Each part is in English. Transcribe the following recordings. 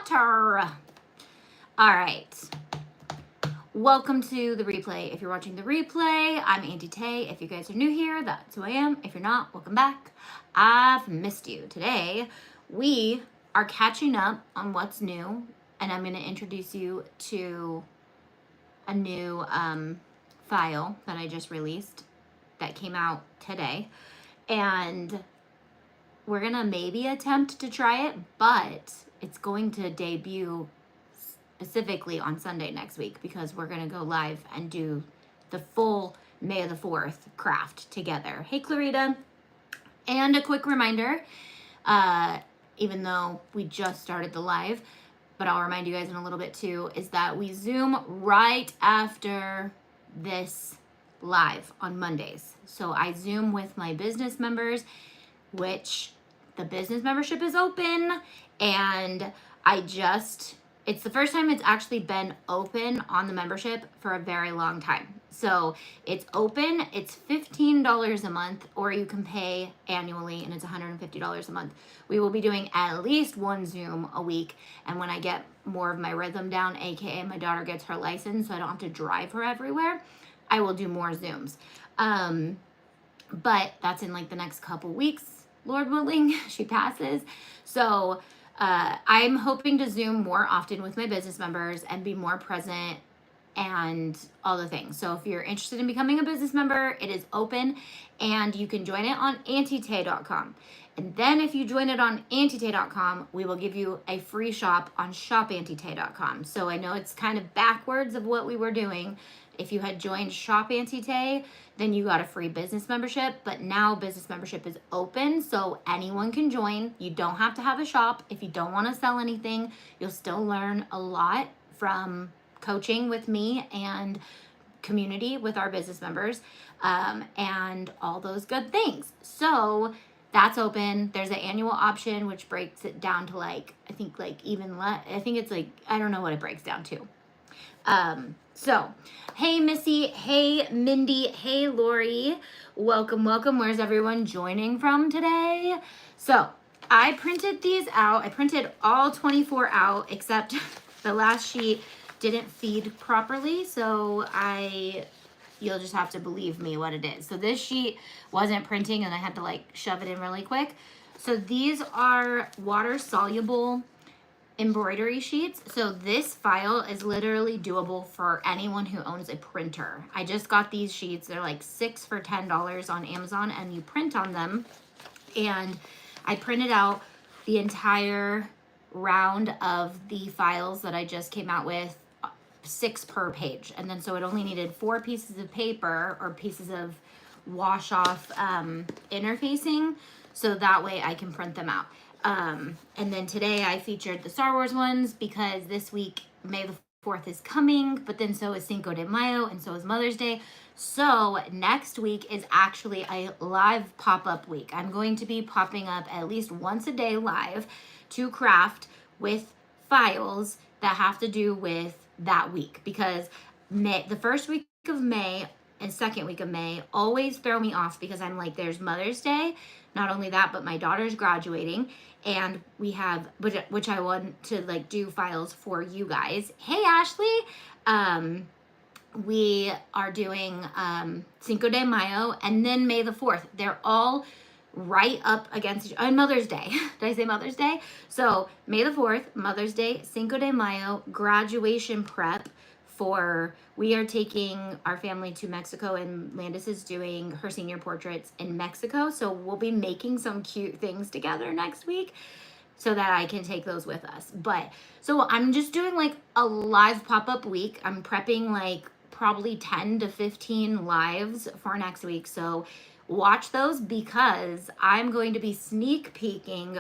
water. All right. Welcome to the replay. If you're watching the replay, I'm Auntie Tay. If you guys are new here, that's who I am. If you're not, welcome back. I've missed you. Today, we are catching up on what's new, and I'm going to introduce you to a new file that I just released that came out today. And we're going to maybe attempt to try it, but it's going to debut specifically on Sunday next week because we're going to go live and do the full May the 4th craft together. Hey, Clarita. And a quick reminder, even though we just started the live, but I'll remind you guys in a little bit too, is that we Zoom right after this live on Mondays. So I Zoom with my business members, which the business membership is open, and it's the first time it's actually been open on the membership for a very long time. So it's open, it's $15 a month, or you can pay annually and it's $150 a month. We will be doing at least one Zoom a week. And when I get more of my rhythm down, AKA my daughter gets her license, so I don't have to drive her everywhere, I will do more Zooms. But that's in like the next couple weeks, Lord willing, she passes. So I'm hoping to Zoom more often with my business members and be more present and all the things. So if you're interested in becoming a business member, it is open and you can join it on auntietay.com. And then if you join it on auntietay.com, we will give you a free shop on shopauntietay.com. So I know it's kind of backwards of what we were doing. If you had joined Shop Auntie Tay, then you got a free business membership, but now business membership is open, so anyone can join. You don't have to have a shop. If you don't want to sell anything, you'll still learn a lot from coaching with me and community with our business members, and all those good things. So that's open. There's an annual option, which breaks it down to I think it's I don't know what it breaks down to. So, hey Missy, hey Mindy, hey Lori, welcome. Where's everyone joining from today? So, I printed these out. I printed all 24 out, except the last sheet didn't feed properly, so you'll just have to believe me what it is. So this sheet wasn't printing and I had to shove it in really quick. So these are water soluble embroidery sheets. So this file is literally doable for anyone who owns a printer. I just got these sheets. They're like 6 for $10 on Amazon, and you print on them. And I printed out the entire round of the files that I just came out with, 6 per page. And then so it only needed 4 pieces of paper or pieces of wash off interfacing, so that way I can print them out. And then today I featured the Star Wars ones because this week May the 4th is coming, but then so is Cinco de Mayo and so is Mother's Day. So next week is actually a live pop-up week. I'm going to be popping up at least once a day live to craft with files that have to do with that week, because the first week of May and second week of May always throw me off because I'm like, there's Mother's Day. Not only that, but my daughter's graduating, and we have, which I want to do files for you guys. Hey, Ashley. We are doing Cinco de Mayo and then May the 4th. They're all right up against Mother's Day. Did I say Mother's Day? So May the 4th, Mother's Day, Cinco de Mayo, graduation prep. We are taking our family to Mexico, and Landis is doing her senior portraits in Mexico. So we'll be making some cute things together next week so that I can take those with us. So I'm just doing a live pop-up week. I'm prepping probably 10 to 15 lives for next week. So watch those, because I'm going to be sneak peeking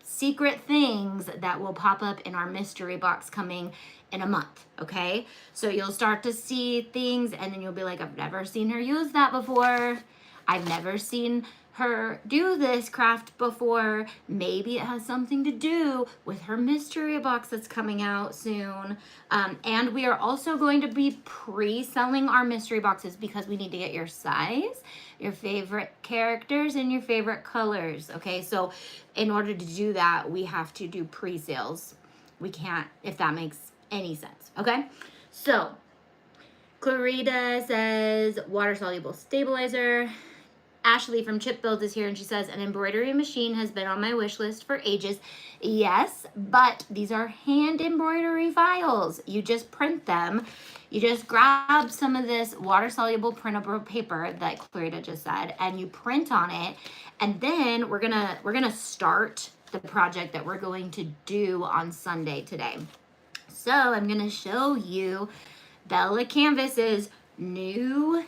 secret things that will pop up in our mystery box coming in a month, okay? So you'll start to see things, and then you'll be like, I've never seen her use that before. I've never seen her do this craft before. Maybe it has something to do with her mystery box that's coming out soon. And we are also going to be pre-selling our mystery boxes because we need to get your size, your favorite characters, and your favorite colors, okay? So in order to do that, we have to do pre-sales. we can't, if that makes any sense. Okay, so Clarita says water soluble stabilizer. Ashley from Chip Builds is here, and she says an embroidery machine has been on my wish list for ages. Yes, but these are hand embroidery files. You just print them. You just grab some of this water soluble printable paper that Clarita just said, and you print on it. And then we're gonna start the project that we're going to do on Sunday today. So I'm gonna show you Bella Canvas's new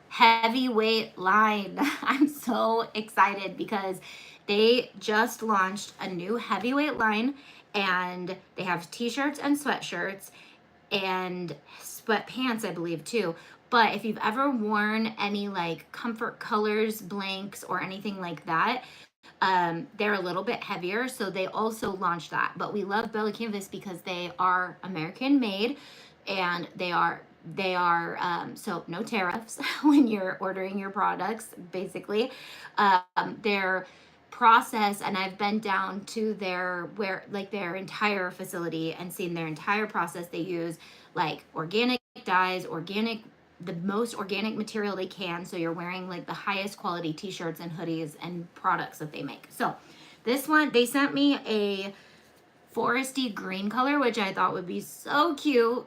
heavyweight line. I'm so excited because they just launched a new heavyweight line, and they have t-shirts and sweatshirts and sweatpants, I believe, too. But if you've ever worn any like comfort colors blanks or anything like that, they're a little bit heavier, so they also launched that. But we love Bella Canvas because they are American made, and they are so no tariffs when you're ordering your products, basically. Their process, and I've been down to their entire facility and seen their entire process. They use like organic dyes, the most organic material they can, so you're wearing like the highest quality t-shirts and hoodies and products that they make. So this one, they sent me a foresty green color, which I thought would be so cute.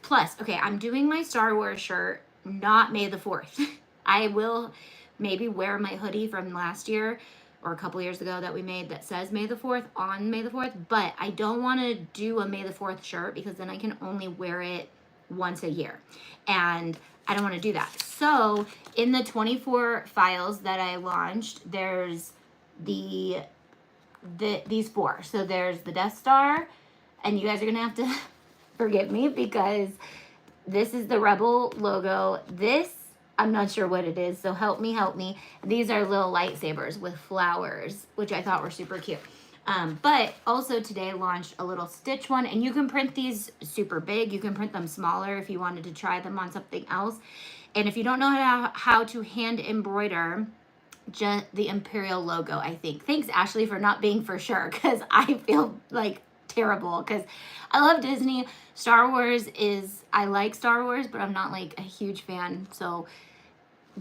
Plus, okay, I'm doing my Star Wars shirt, not May the 4th. I will maybe wear my hoodie from last year or a couple years ago that we made that says May the 4th on May the 4th, but I don't want to do a May the 4th shirt because then I can only wear it once a year, and I don't want to do that. So in the 24 files that I launched, there's these 4. So there's the Death Star, and you guys are gonna have to forgive me because this is the Rebel logo. This, I'm not sure what it is, so help me. These are little lightsabers with flowers, which I thought were super cute. But also today launched a little stitch one, and you can print these super big. You can print them smaller if you wanted to try them on something else. And if you don't know how to hand embroider just the Imperial logo, I think. Thanks, Ashley, for not being for sure, because I feel like terrible because I love Disney. Star Wars I like Star Wars, but I'm not like a huge fan. So,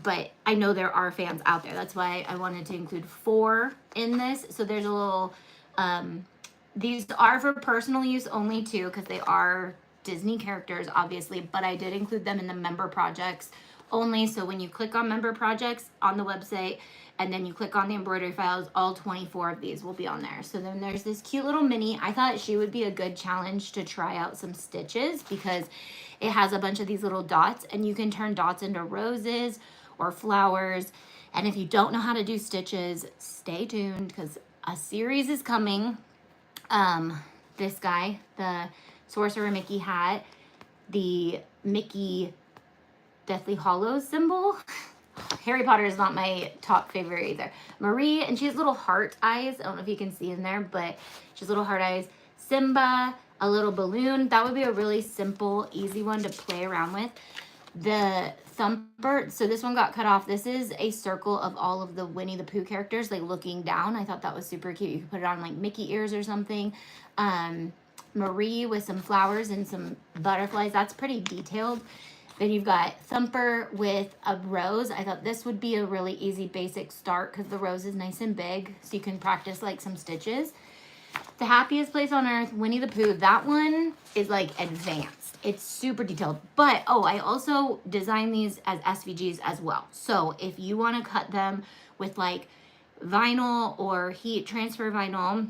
but I know there are fans out there. That's why I wanted to include 4 in this. So there's a little, these are for personal use only too, because they are Disney characters, obviously, but I did include them in the member projects only. So when you click on member projects on the website, and then you click on the embroidery files, all 24 of these will be on there. So then there's this cute little Minnie. I thought she would be a good challenge to try out some stitches because it has a bunch of these little dots, and you can turn dots into roses or flowers. And if you don't know how to do stitches, stay tuned because a series is coming. This guy, the Sorcerer Mickey hat, the Mickey Deathly Hallows symbol. Harry Potter is not my top favorite either. Marie, and she has little heart eyes. I don't know if you can see in there, but she has little heart eyes. Simba, a little balloon. That would be a really simple, easy one to play around with. The Thumper, so this one got cut off. This is a circle of all of the Winnie the Pooh characters, like looking down. I thought that was super cute. You could put it on like Mickey ears or something. Marie with some flowers and some butterflies. That's pretty detailed. Then you've got Thumper with a rose. I thought this would be a really easy basic start because the rose is nice and big, so you can practice like some stitches. The Happiest Place on Earth, Winnie the Pooh. That one is like advanced. It's super detailed. But, I also designed these as SVGs as well. So if you want to cut them with like vinyl or heat transfer vinyl,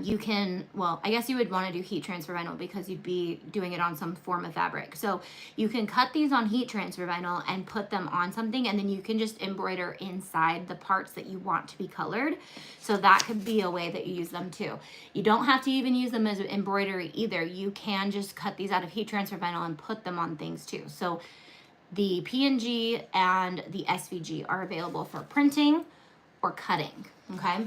you can, I guess you would want to do heat transfer vinyl because you'd be doing it on some form of fabric. So you can cut these on heat transfer vinyl and put them on something, and then you can just embroider inside the parts that you want to be colored. So that could be a way that you use them too. You don't have to even use them as embroidery either. You can just cut these out of heat transfer vinyl and put them on things too. So the PNG and the SVG are available for printing or cutting, okay?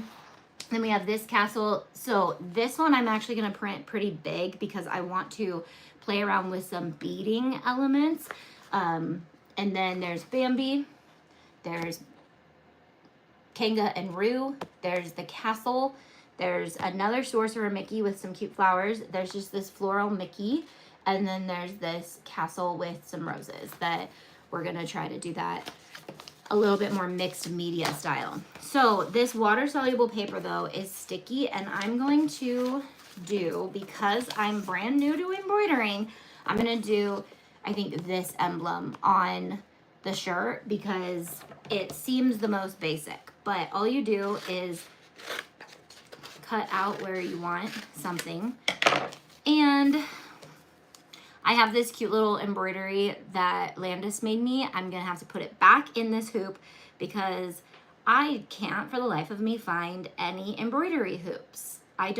Then we have this castle. So this one I'm actually going to print pretty big because I want to play around with some beading elements. And then there's Bambi. There's Kanga and Roo. There's the castle. There's another sorcerer Mickey with some cute flowers. There's just this floral Mickey. And then there's this castle with some roses that we're gonna try to do that a little bit more mixed media style. So this water soluble paper though is sticky, and I'm going to do, because I'm brand new to embroidering, I'm gonna do, I think, this emblem on the shirt because it seems the most basic. But all you do is cut out where you want something. And I have this cute little embroidery that Landis made me. I'm gonna have to put it back in this hoop because I can't for the life of me find any embroidery hoops. I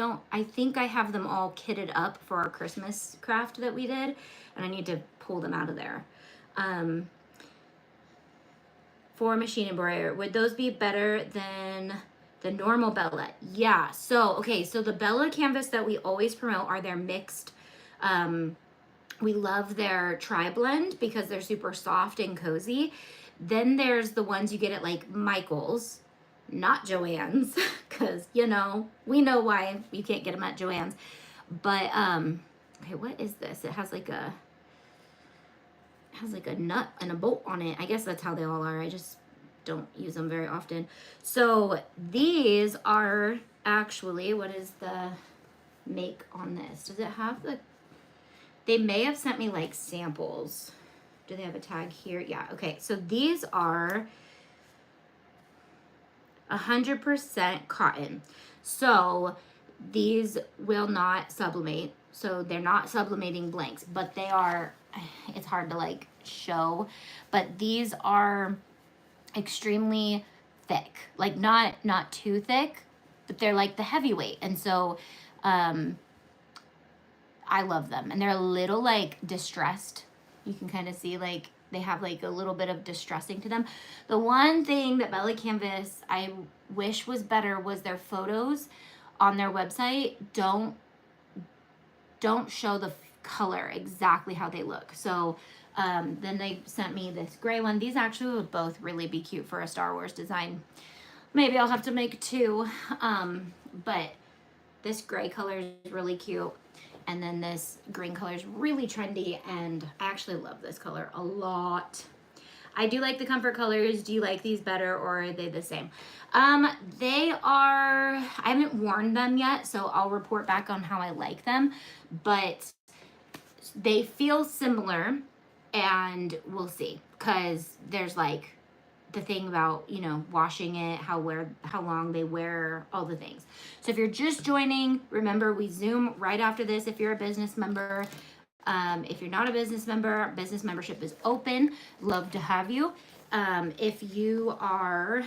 think I have them all kitted up for our Christmas craft that we did, and I need to pull them out of there. For machine embroider, would those be better than the normal Bella? Yeah, so, okay, so the Bella canvas that we always promote are their mixed, we love their tri-blend because they're super soft and cozy. Then there's the ones you get at like Michael's, not Joann's, because, you know, we know why you can't get them at Joann's. But, okay, what is this? It has like a nut and a bolt on it. I guess that's how they all are. I just don't use them very often. So these are actually, what is the make on this? Does it have the, they may have sent me like samples. Do they have a tag here? Yeah, okay. So these are 100% cotton. So these will not sublimate. So they're not sublimating blanks, but they are, it's hard to like show, but these are extremely thick. Like not too thick, but they're like the heavyweight. And so I love them, and they're a little like distressed. You can kind of see like they have like a little bit of distressing to them. The one thing that Bella Canvas I wish was better was their photos on their website don't show the color exactly how they look. So then they sent me this gray one. These actually would both really be cute for a Star Wars design. Maybe I'll have to make two, but this gray color is really cute. And then this green color is really trendy, and I actually love this color a lot. I do like the comfort colors. Do you like these better, or are they the same? They are, I haven't worn them yet, so I'll report back on how I like them, but they feel similar, and we'll see, because there's like the thing about, you know, washing it, how long they wear, all the things. So if you're just joining, remember we Zoom right after this if you're a business member. If you're not a business member, business membership is open. Love to have you. If you are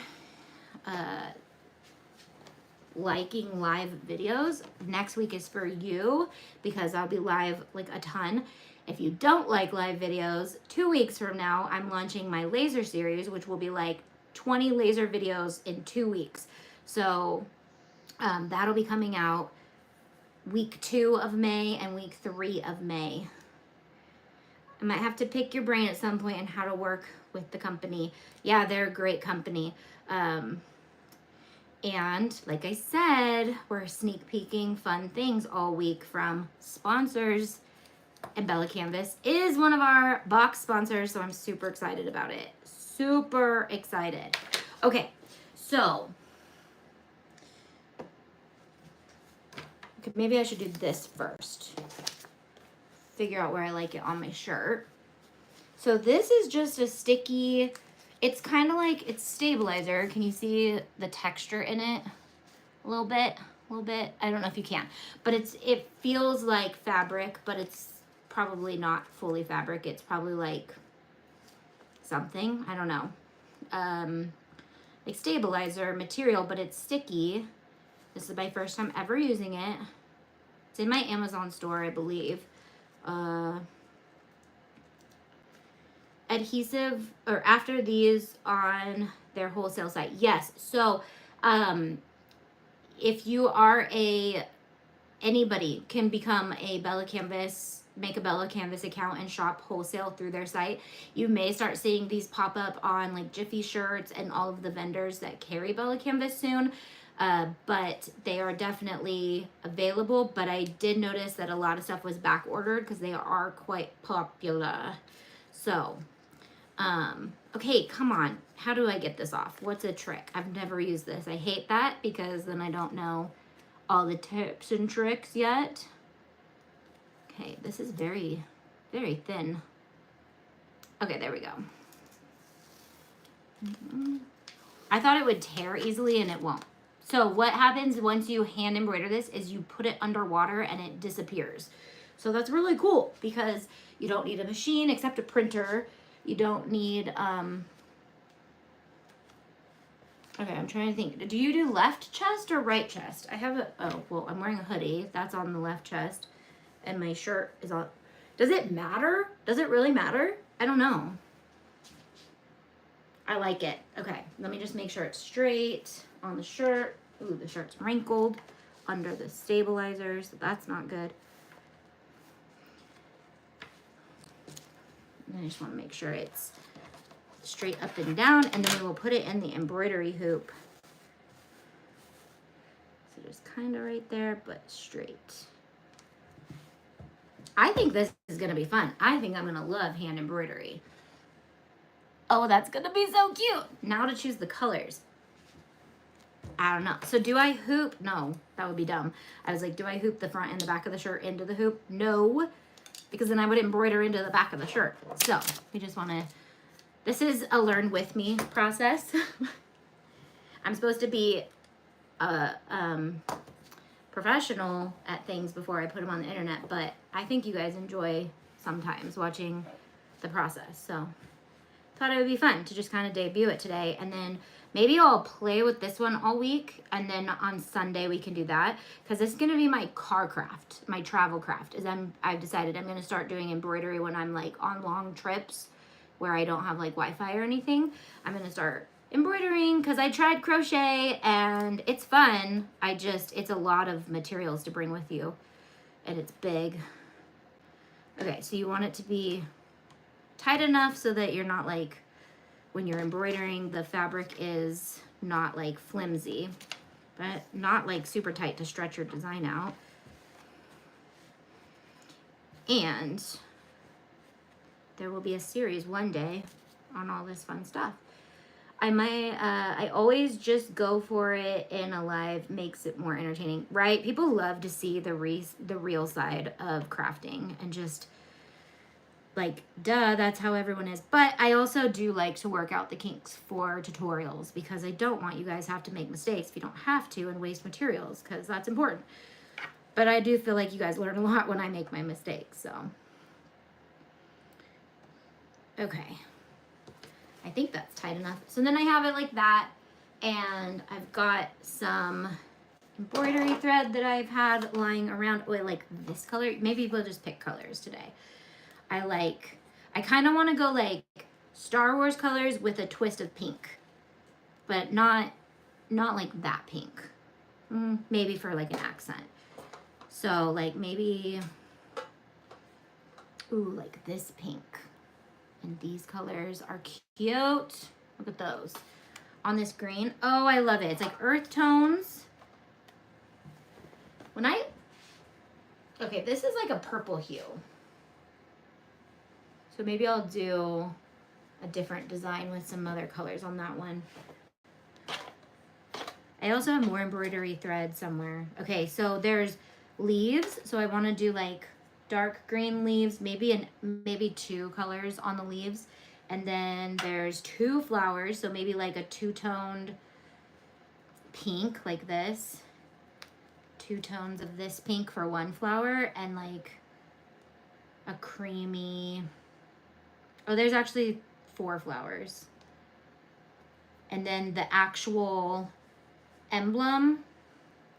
liking live videos, next week is for you because I'll be live like a ton. If you don't like live videos, 2 weeks from now, I'm launching my laser series, which will be like 20 laser videos in 2 weeks. So that'll be coming out week 2 of May and week 3 of May. I might have to pick your brain at some point on how to work with the company. Yeah, they're a great company. And like I said, we're sneak peeking fun things all week from sponsors. And Bella Canvas is one of our box sponsors, so I'm super excited about it. Super excited. Okay, so maybe I should do this first. Figure out where I like it on my shirt. So this is just a sticky, it's kind of like, it's stabilizer. Can you see the texture in it? A little bit. I don't know if you can, but it feels like fabric, but it's probably not fully fabric. It's probably like something, I don't know, like stabilizer material, but it's sticky. This is my first time ever using it. It's in my Amazon store, I believe. Adhesive, or after these on their wholesale site. Yes, so if you are anybody can become a Bella Canvas, make a Bella Canvas account and shop wholesale through their site. You may start seeing these pop up on like Jiffy shirts and all of the vendors that carry Bella Canvas soon. but they are definitely available. But I did notice that a lot of stuff was back ordered because they are quite popular. So, okay, come on. How do I get this off? What's a trick? I've never used this. I hate that because then I don't know all the tips and tricks yet. Okay, this is very, very thin. Okay, there we go. I thought it would tear easily and it won't. So what happens once you hand embroider this is you put it underwater and it disappears. So that's really cool because you don't need a machine except a printer. You don't need, okay, I'm trying to think. Do you do left chest or right chest? I have a, oh, well, I'm wearing a hoodie. That's on the left chest. And my shirt is on. Does it matter? Does it really matter? I don't know. I like it. Okay, let me just make sure it's straight on the shirt. Ooh, the shirt's wrinkled under the stabilizer, so that's not good. And I just want to make sure it's straight up and down, and then we will put it in the embroidery hoop. So just kind of right there, but straight. I think this is going to be fun. I think I'm going to love hand embroidery. Oh, that's going to be so cute. Now to choose the colors. I don't know. So do I hoop? No, that would be dumb. I was like, do I hoop the front and the back of the shirt into the hoop? No, because then I would embroider into the back of the shirt. So we just want to, this is a learn with me process. I'm supposed to be a professional at things before I put them on the internet, but I think you guys enjoy sometimes watching the process. So thought it would be fun to just kind of debut it today, and then maybe I'll play with this one all week, and then on Sunday we can do that, because this is going to be my car craft, my travel craft. I've decided I'm going to start doing embroidery when I'm like on long trips where I don't have like Wi-Fi or anything. I'm going to start embroidering because I tried crochet and it's fun. It's a lot of materials to bring with you, and it's big. Okay, so you want it to be tight enough so that you're not like, when you're embroidering, the fabric is not like flimsy, but not like super tight to stretch your design out. And there will be a series one day on all this fun stuff. I always just go for it in a live, makes it more entertaining, right? People love to see the real side of crafting, and just like, duh, that's how everyone is. But I also do like to work out the kinks for tutorials, because I don't want you guys have to make mistakes if you don't have to, and waste materials, because that's important. But I do feel like you guys learn a lot when I make my mistakes, so. Okay. I think that's tight enough. So then I have it like that, and I've got some embroidery thread that I've had lying around. Oh, I like this color. Maybe we'll just pick colors today. I kind of want to go like Star Wars colors with a twist of pink, but not like that pink. Maybe for like an accent. So like maybe, ooh, like this pink. And these colors are cute. Look at those. On this green. Oh, I love it. It's like earth tones. Okay, this is like a purple hue. So maybe I'll do a different design with some other colors on that one. I also have more embroidery thread somewhere. Okay, so there's leaves. So I want to do like dark green leaves, maybe 2 colors on the leaves. And then there's 2 flowers, so maybe like a 2-toned pink like this. 2 tones of this pink for 1 flower, and like a creamy, oh, there's actually 4 flowers. And then the actual emblem,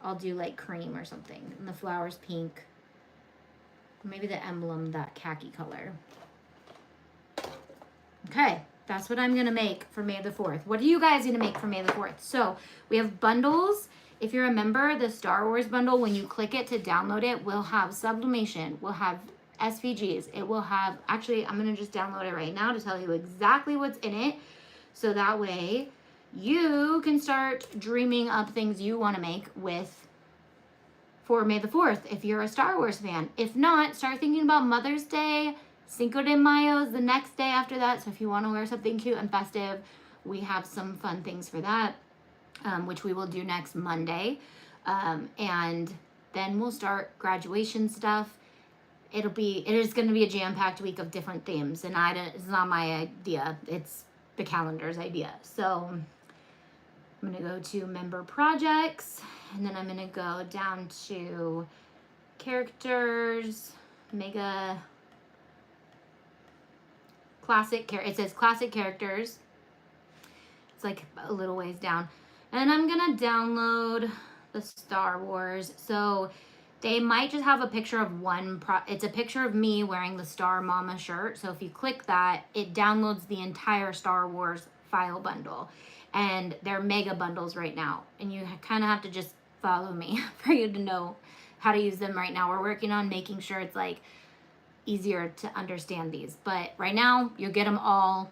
I'll do like cream or something, and the flowers pink. Maybe the emblem, that khaki color. Okay, that's what I'm gonna make for May the 4th. What are you guys gonna make for May the 4th? So we have bundles. If you're a member, the Star Wars bundle, when you click it to download it, will have Sublimation, will have SVGs. It will have, actually, I'm gonna just download it right now to tell you exactly what's in it. So that way you can start dreaming up things you want to make for May the 4th if you're a Star Wars fan. If not, start thinking about Mother's Day. Cinco de Mayo is the next day after that. So if you want to wear something cute and festive, we have some fun things for that, which we will do next Monday. And then we'll start graduation stuff. It is going to be a jam-packed week of different themes, and it's not my idea. It's the calendar's idea. So I'm going to go to member projects, and then I'm going to go down to characters, mega classic. It says classic characters. It's like a little ways down. And I'm going to download the Star Wars. So they might just have a picture of it's a picture of me wearing the Star Mama shirt. So if you click that, it downloads the entire Star Wars file bundle. And they're mega bundles right now. And you kind of have to just follow me for you to know how to use them right now. We're working on making sure it's like easier to understand these. But right now, you'll get them all.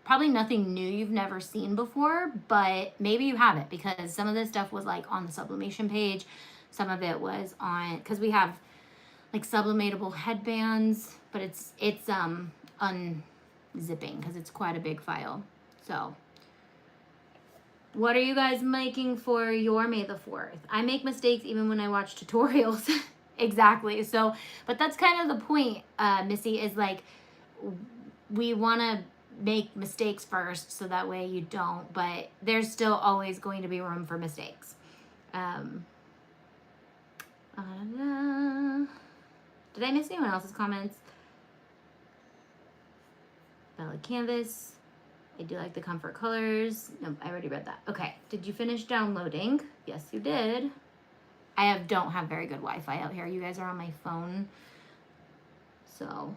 Probably nothing new you've never seen before, but maybe you haven't, because some of this stuff was like on the Sublimation page. Some of it was on, because we have like sublimatable headbands, but it's unzipping because it's quite a big file. So what are you guys making for your May the 4th? I make mistakes even when I watch tutorials. Exactly. So, but that's kind of the point, Missy, is like we want to make mistakes first so that way you don't, but there's still always going to be room for mistakes. Did I miss anyone else's comments? Bella Canvas. I do like the comfort colors. No, I already read that. Okay, did you finish downloading? Yes, you did. I don't have very good Wi-Fi out here. You guys are on my phone. So,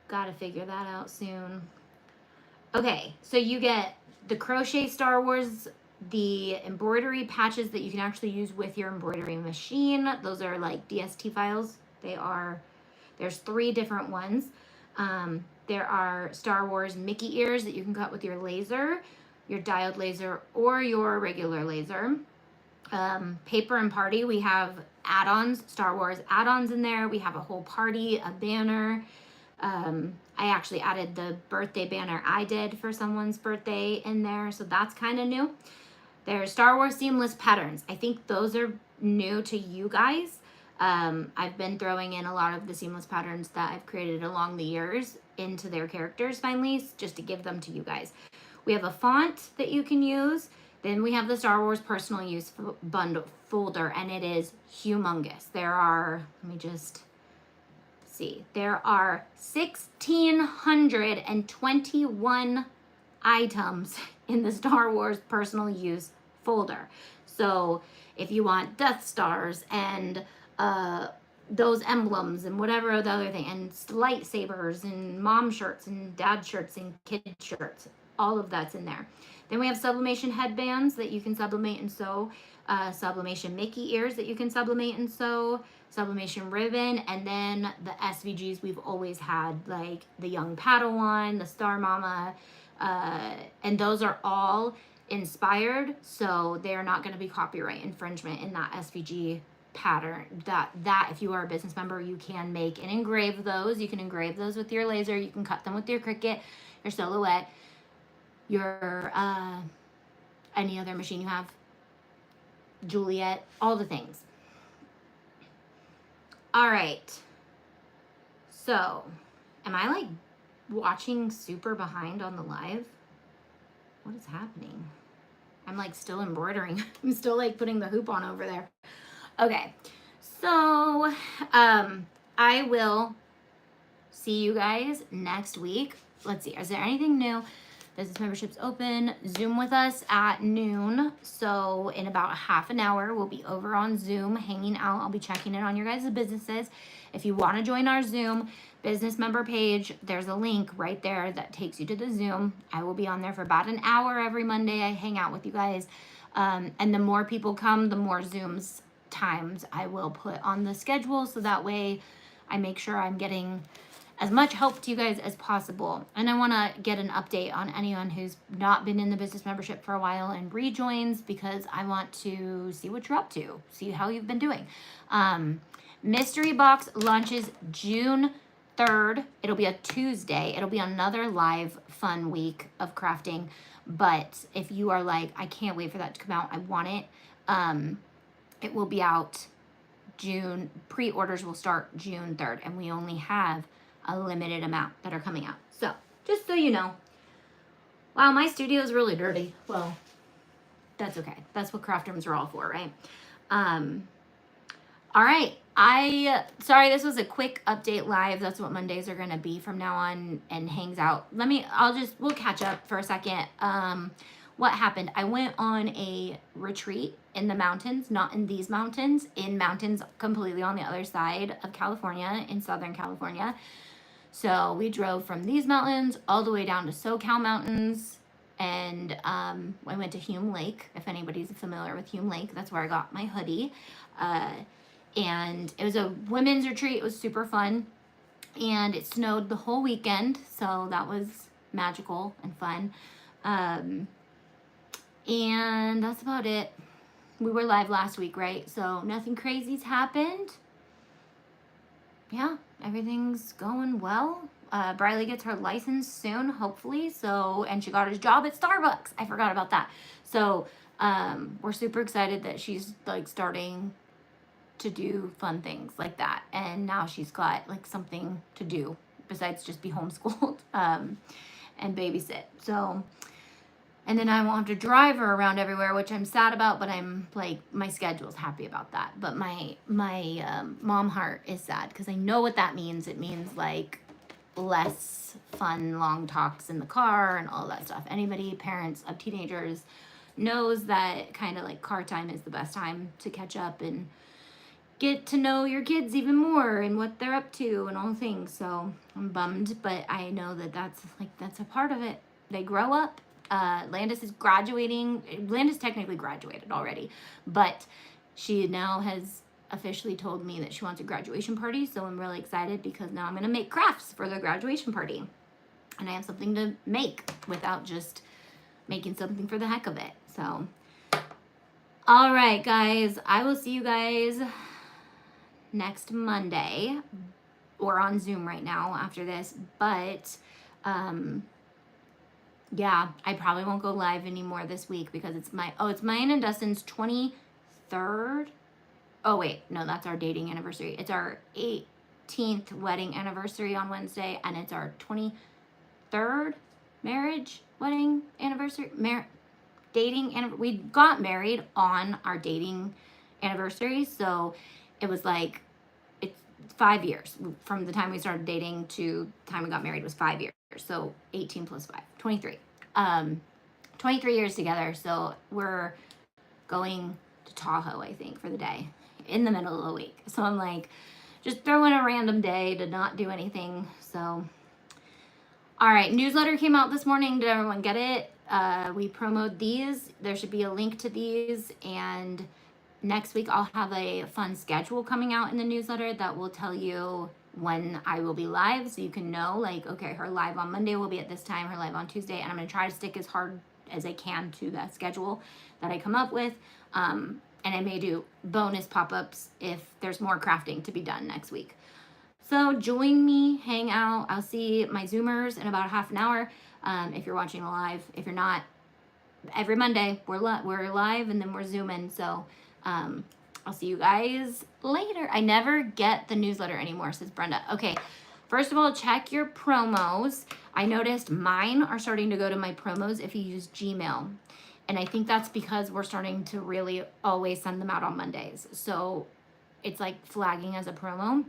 gotta figure that out soon. Okay, so you get the crochet Star Wars, the embroidery patches that you can actually use with your embroidery machine. Those are like DST files. There's 3 different ones. There are Star Wars Mickey ears that you can cut with your laser, your diode laser, or your regular laser. Paper and party, we have add-ons, Star Wars add-ons in there. We have a whole party, a banner. I actually added the birthday banner I did for someone's birthday in there, so that's kind of new. There's Star Wars seamless patterns. I think those are new to you guys. I've been throwing in a lot of the seamless patterns that I've created along the years into their characters finally, just to give them to you guys. We have a font that you can use. Then we have the Star Wars personal use bundle folder, and it is humongous. There are, let me just see, there are 1,621 items in the Star Wars personal use folder. So if you want Death Stars and those emblems and whatever the other thing, and lightsabers and mom shirts and dad shirts and kid shirts, all of that's in there. Then we have sublimation headbands that you can sublimate and sew, sublimation Mickey ears that you can sublimate and sew, sublimation ribbon, and then the SVGs we've always had, like the young Padawan, the Star Mama, and those are all inspired, so they're not going to be copyright infringement in that SVG pattern. That if you are a business member, you can make and engrave those. You can engrave those with your laser. You can cut them with your Cricut, your Silhouette, your any other machine you have, Juliet, all the things. All right, so am I like watching super behind on the live? What is happening? I'm like still embroidering. I'm still like putting the hoop on over there. Okay, so I will see you guys next week. Let's see, is there anything new? Business memberships open. Zoom with us at noon. So in about half an hour, we'll be over on Zoom hanging out. I'll be checking in on your guys' businesses. If you want to join our Zoom business member page, there's a link right there that takes you to the Zoom. I will be on there for about an hour every Monday. I hang out with you guys. And the more people come, the more Zooms times I will put on the schedule. So that way I make sure I'm getting as much help to you guys as possible. And I want to get an update on anyone who's not been in the business membership for a while and rejoins, because I want to see what you're up to, see how you've been doing. Mystery box launches June 3rd. It'll be a Tuesday. It'll be another live fun week of crafting. But if you are like, I can't wait for that to come out, I want it, it will be out June. Pre-orders will start June 3rd, and we only have a limited amount that are coming out. So just so you know. Wow, my studio is really dirty. Well, that's okay. That's what craft rooms are all for, right? All right. Sorry, this was a quick update live. That's what Mondays are going to be from now on, and hangs out. We'll catch up for a second. What happened? I went on a retreat in the mountains, not in these mountains, in mountains completely on the other side of California, in Southern California. So we drove from these mountains all the way down to SoCal mountains, and I went to Hume Lake. If anybody's familiar with Hume Lake, that's where I got my hoodie. And it was a women's retreat. It was super fun, and it snowed the whole weekend, so that was magical and fun. And that's about it. We were live last week, right? So nothing crazy's happened. Yeah, everything's going well. Briley gets her license soon, hopefully. So, and she got her job at Starbucks. I forgot about that. So, we're super excited that she's like starting to do fun things like that. And now she's got like something to do besides just be homeschooled, and babysit. So, and then I won't have to drive her around everywhere, which I'm sad about, but I'm like, my schedule's happy about that. But my mom heart is sad, because I know what that means. It means like less fun, long talks in the car and all that stuff. Anybody, parents of teenagers, knows that kind of like car time is the best time to catch up and get to know your kids even more and what they're up to and all things. So I'm bummed, but I know that that's a part of it. They grow up. Landis is graduating. Landis technically graduated already, but she now has officially told me that she wants a graduation party. So I'm really excited, because now I'm going to make crafts for the graduation party, and I have something to make without just making something for the heck of it. So, all right, guys, I will see you guys next Monday, or on Zoom right now after this, but, yeah, I probably won't go live anymore this week, because it's mine and Dustin's 23rd. Oh, wait, no, that's our dating anniversary. It's our 18th wedding anniversary on Wednesday, and it's our 23rd marriage, wedding anniversary, we got married on our dating anniversary, so it was like, it's 5 years. From the time we started dating to the time we got married was 5 years. So 18 plus 5, 23. 23 years together. So we're going to Tahoe, I think, for the day in the middle of the week. So I'm like, just throwing a random day to not do anything. So, all right, newsletter came out this morning. Did everyone get it? We promoted these. There should be a link to these, and next week I'll have a fun schedule coming out in the newsletter that will tell you when I will be live, so you can know, like, okay, her live on Monday will be at this time, her live on Tuesday, and I'm going to try to stick as hard as I can to that schedule that I come up with. And I may do bonus pop-ups if there's more crafting to be done next week. So join me, hang out. I'll see my Zoomers in about half an hour. If you're watching live, if you're not, every Monday we're live, and then we're Zooming. So I'll see you guys later. I never get the newsletter anymore, says Brenda. Okay, first of all, check your promos. I noticed mine are starting to go to my promos if you use Gmail. And I think that's because we're starting to really always send them out on Mondays. So it's like flagging as a promo.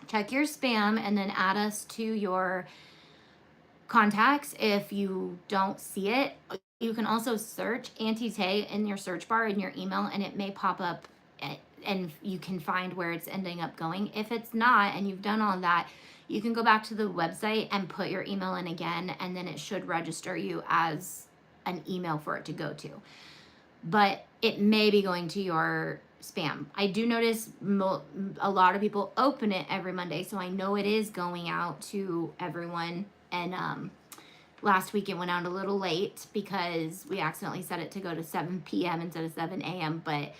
Check your spam and then add us to your contacts if you don't see it. You can also search Auntie Tay in your search bar in your email, and it may pop up, and you can find where it's ending up going. If it's not, and you've done all that, you can go back to the website and put your email in again, and then it should register you as an email for it to go to. But it may be going to your spam. I do notice a lot of people open it every Monday, so I know it is going out to everyone. And last week it went out a little late because we accidentally set it to go to 7 p.m. instead of 7 a.m. But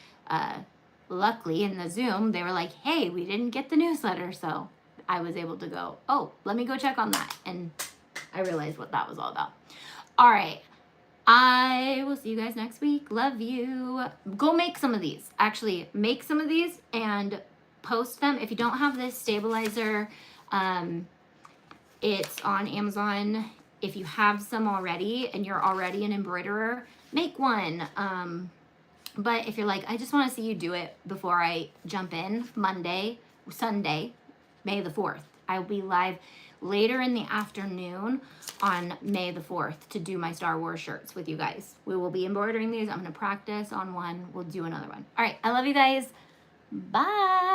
luckily in the Zoom, they were like, hey, we didn't get the newsletter. So I was able to go, oh, let me go check on that. And I realized what that was all about. All right. I will see you guys next week. Love you. Go make some of these. Actually, make some of these and post them. If you don't have this stabilizer, it's on Amazon. If you have some already and you're already an embroiderer, make one. But if you're like, I just want to see you do it before I jump in, Sunday, May the 4th. I will be live later in the afternoon on May the 4th to do my Star Wars shirts with you guys. We will be embroidering these. I'm going to practice on one. We'll do another one. All right. I love you guys. Bye.